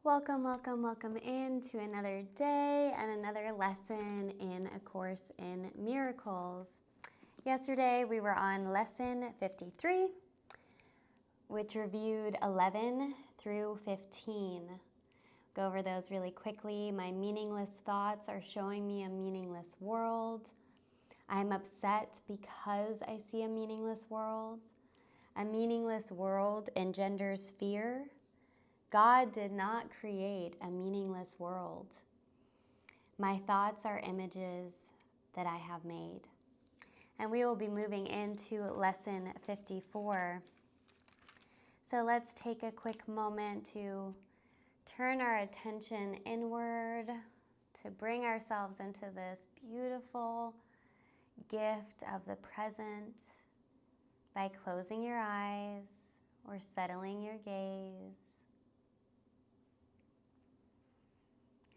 Welcome, welcome, welcome into another day and another lesson in A Course in Miracles. Yesterday we were on lesson 53, which reviewed 11 through 15. Go over those really quickly. My meaningless thoughts are showing me a meaningless world. I'm upset because I see a meaningless world. A meaningless world engenders fear. God did not create a meaningless world. My thoughts are images that I have made. And we will be moving into lesson 54. So let's take a quick moment to turn our attention inward, to bring ourselves into this beautiful gift of the present by closing your eyes or settling your gaze.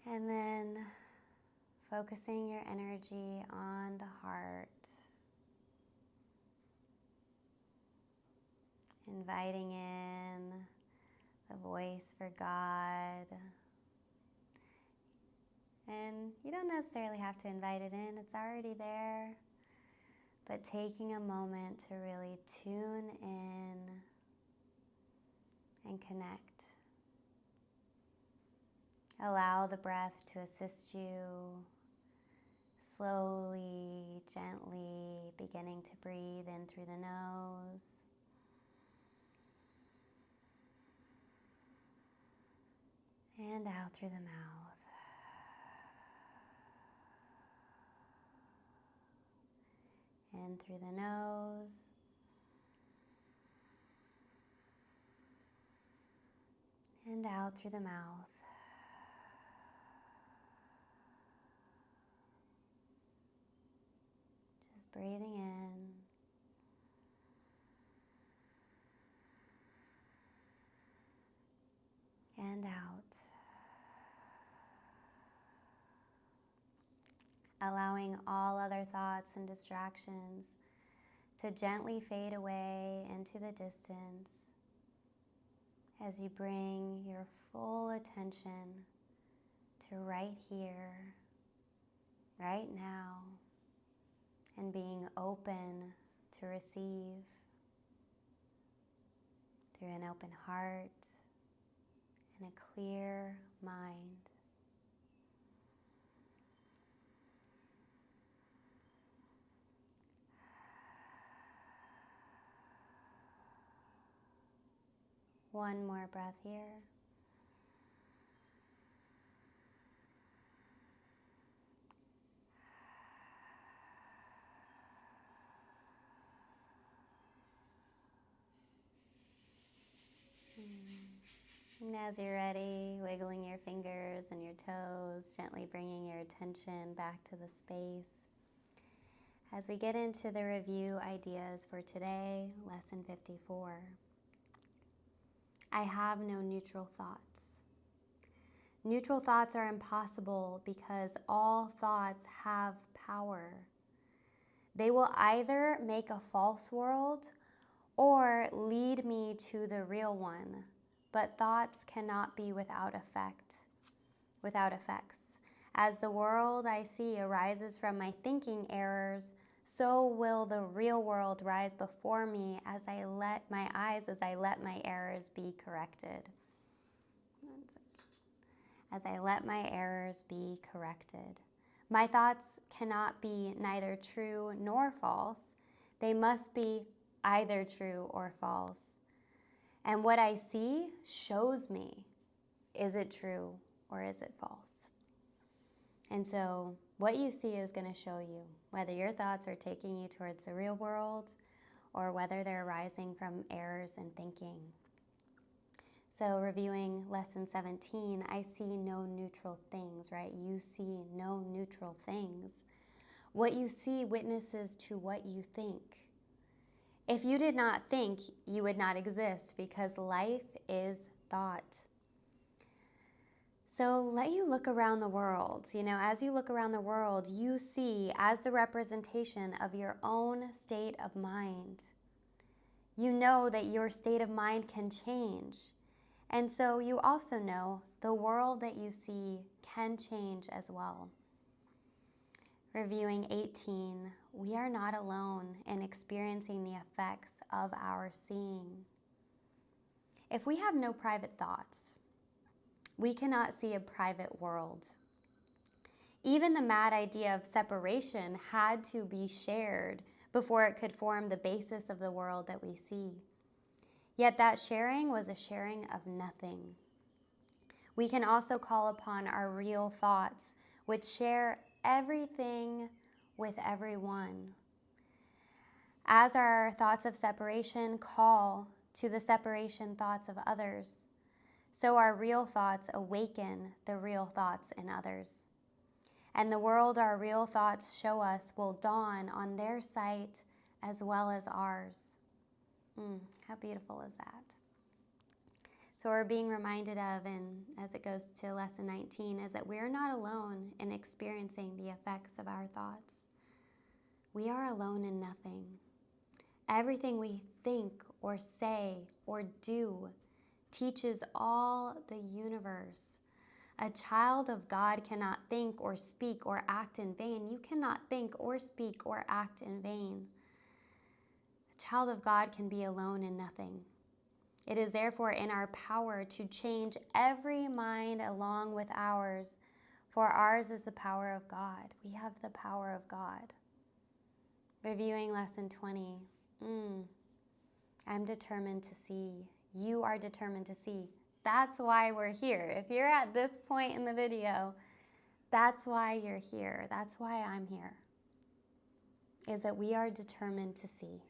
And then focusing your energy on the heart, inviting in the voice for God. And you don't necessarily have to invite it in, it's already there. But taking a moment to really tune in and connect. Allow the breath to assist you, slowly, gently beginning to breathe in through the nose. And out through the mouth. In through the nose. And out through the mouth. Just breathing in. And out. Allowing all other thoughts and distractions to gently fade away into the distance as you bring your full attention to right here, right now, and being open to receive through an open heart and a clear mind. One more breath here. And as you're ready, wiggling your fingers and your toes, gently bringing your attention back to the space. As we get into the review ideas for today, lesson 54. I have no neutral thoughts. Neutral thoughts are impossible because all thoughts have power. They will either make a false world or lead me to the real one, but thoughts cannot be without effects. As the world I see arises from my thinking errors, so will the real world rise before me as I let my errors be corrected. As I let my errors be corrected. My thoughts cannot be neither true nor false. They must be either true or false. And what I see shows me, is it true or is it false? And so what you see is going to show you whether your thoughts are taking you towards the real world or whether they're arising from errors in thinking. So reviewing lesson 17, I see no neutral things, right? You see no neutral things. What you see witnesses to what you think. If you did not think, you would not exist because life is thought. So let you look around the world. As you look around the world, you see as the representation of your own state of mind. You know that your state of mind can change. And so you also know the world that you see can change as well. Reviewing 18, we are not alone in experiencing the effects of our seeing. If we have no private thoughts, we cannot see a private world. Even the mad idea of separation had to be shared before it could form the basis of the world that we see. Yet that sharing was a sharing of nothing. We can also call upon our real thoughts, which share everything with everyone. As our thoughts of separation call to the separation thoughts of others, so our real thoughts awaken the real thoughts in others. And the world our real thoughts show us will dawn on their sight as well as ours. How beautiful is that? So we're being reminded of, and as it goes to lesson 19, is that we're not alone in experiencing the effects of our thoughts. We are alone in nothing. Everything we think or say or do teaches all the universe. A child of God cannot think or speak or act in vain. You cannot think or speak or act in vain. A child of God can be alone in nothing. It is therefore in our power to change every mind along with ours, for ours is the power of God. We have the power of God. Reviewing lesson 20. I'm determined to see. You are determined to see. That's why we're here. If you're at this point in the video, that's why you're here. That's why I'm here. Is that we are determined to see.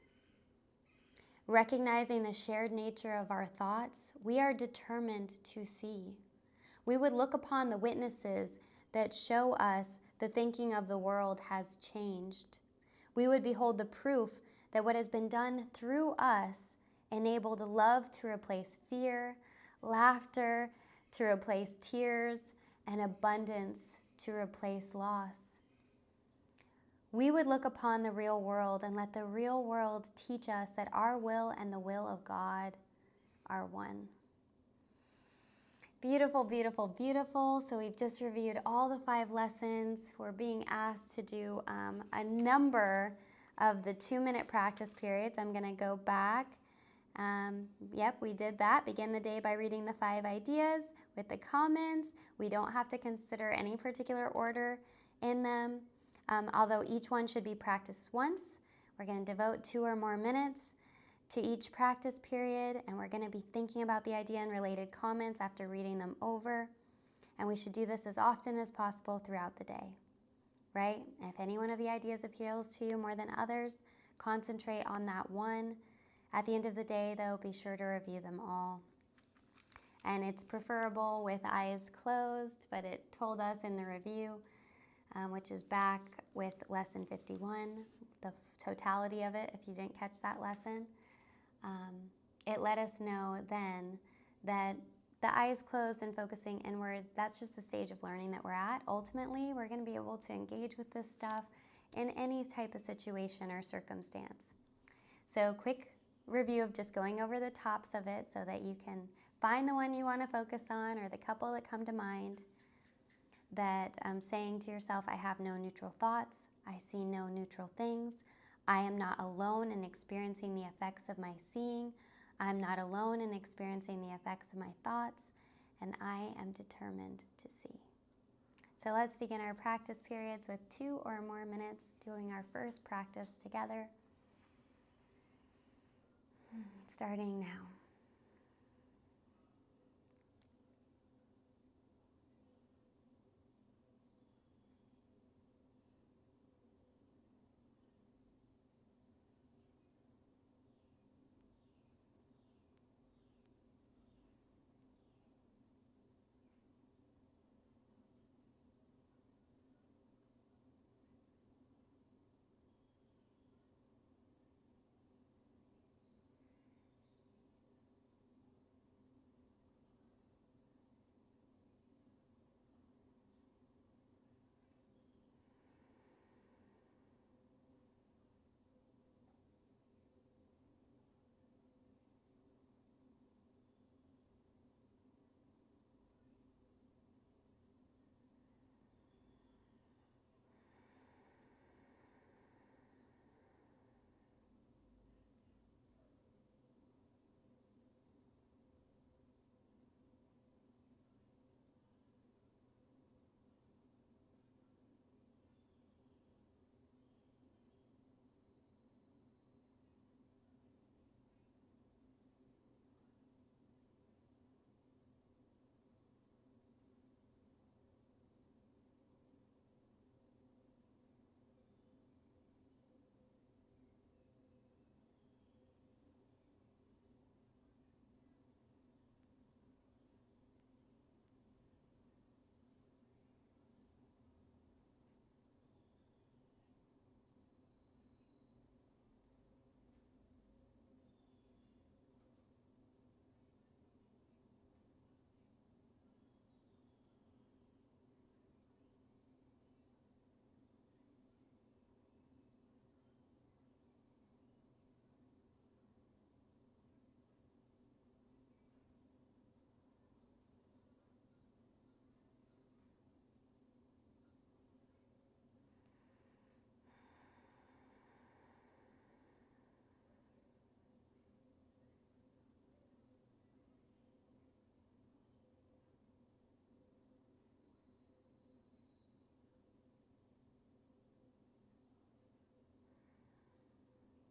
Recognizing the shared nature of our thoughts, we are determined to see. We would look upon the witnesses that show us the thinking of the world has changed. We would behold the proof that what has been done through us enabled love to replace fear, laughter to replace tears, and abundance to replace loss. We would look upon the real world and let the real world teach us that our will and the will of God are one. Beautiful, beautiful, beautiful. So we've just reviewed all the 5 lessons. We're being asked to do a number of the 2-minute practice periods. I'm going to go back. Yep, we did that. Begin the day by reading the 5 ideas with the comments. We don't have to consider any particular order in them, although each one should be practiced once. We're going to devote 2 or more minutes to each practice period, and we're going to be thinking about the idea and related comments after reading them over. And we should do this as often as possible throughout the day, right? If any one of the ideas appeals to you more than others, concentrate on that one. At the end of the day, though, be sure to review them all. And it's preferable with eyes closed, but it told us in the review, which is back with lesson 51, the totality of it, if you didn't catch that lesson. It let us know then that the eyes closed and focusing inward, that's just a stage of learning that we're at. Ultimately, we're going to be able to engage with this stuff in any type of situation or circumstance. So quick review of just going over the tops of it so that you can find the one you want to focus on or the couple that come to mind. That saying to yourself, I have no neutral thoughts, I see no neutral things, I am not alone in experiencing the effects of my seeing, I'm not alone in experiencing the effects of my thoughts, and I am determined to see. So let's begin our practice periods with 2 or more minutes doing our first practice together. Starting now.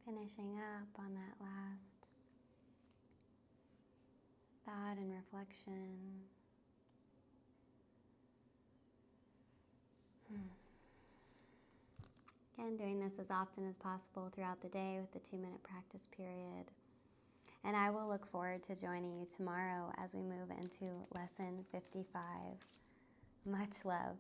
Finishing up on that last thought and reflection. Again, doing this as often as possible throughout the day with the 2-minute practice period. And I will look forward to joining you tomorrow as we move into lesson 55. Much love.